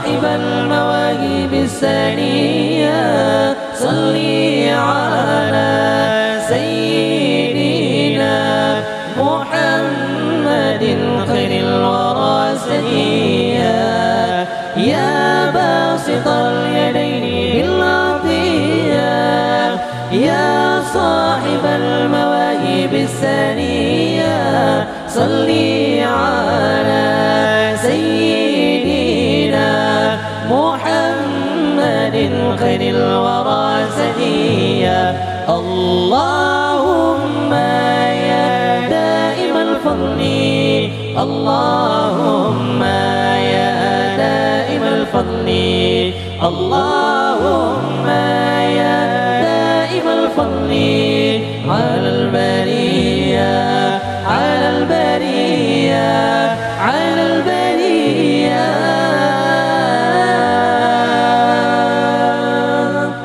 صاحب المواهب السنية صلي على سيدنا محمد خير الورى سنيا يا باسط اليدين بالعطية يا صاحب المواهب السنية صلي على سيدنا محمد خير الورى سنيا اللهم يا دائم الفضل اللهم يا دائم الفضل اللهم يا دائم الفضل على البرية على البرية على البرية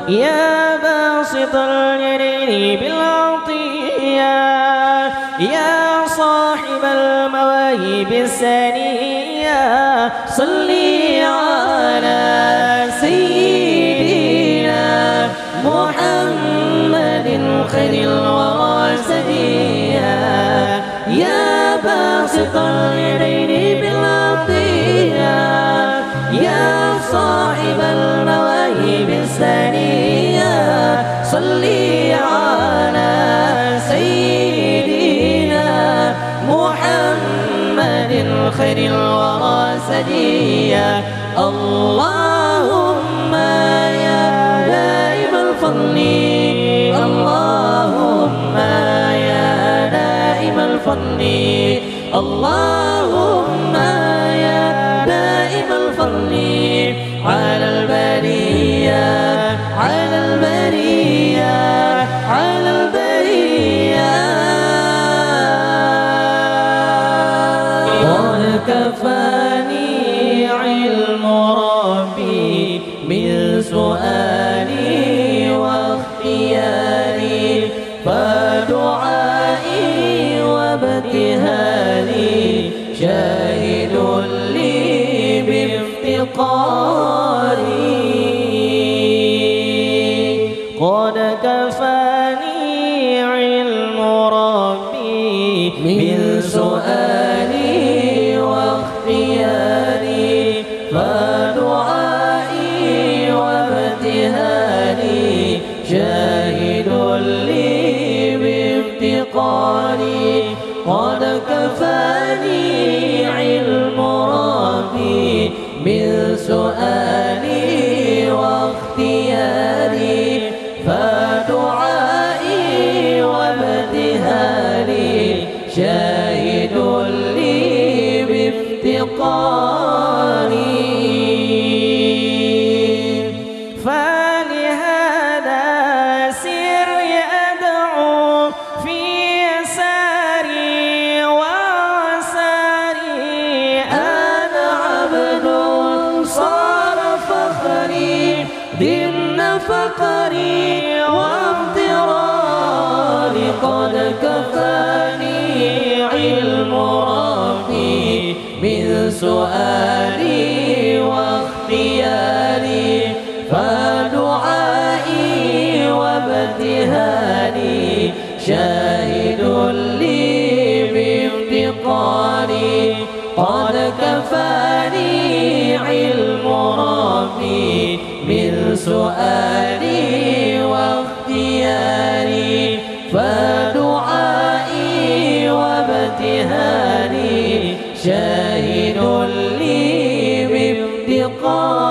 يا باسط اليدين بالعطية يا صاحب المواهب السنية صلي على سيدنا محمد خير الورى سنيا يا باسط اليدين بالعطية يا صاحب المواهب السنية صلي على سيدنا محمد خير الورى سنيا اللهم يا دائم الفضل اللهم يا دائم الفضل اللهم يا دائم الفضل على البرية على البرية على البرية قد كفاني علم ربي من سؤالي واختياري فدعائي وابتهالي شاهد لي بافتقاري قد كفاني علم ربي من سؤالي واختياري فدعائي وابتهالي شاهد لي بافتقاري قد كفاني علم ربي من سؤالي واختياري فدعائي وابتهالي شاهد لي بافتقاري فلهذا سري أدعو في يساري وعساري أنا عبد صار فخري ضمن فقري واضطراري قد كفاني علم ربي من سؤالي واختياري فدعائي وابتهالي شاهد لي بافتقاري قد كفاني علم ربي من سؤالي واختياري فدعائي وابتهالي شاهد لي بافتقاري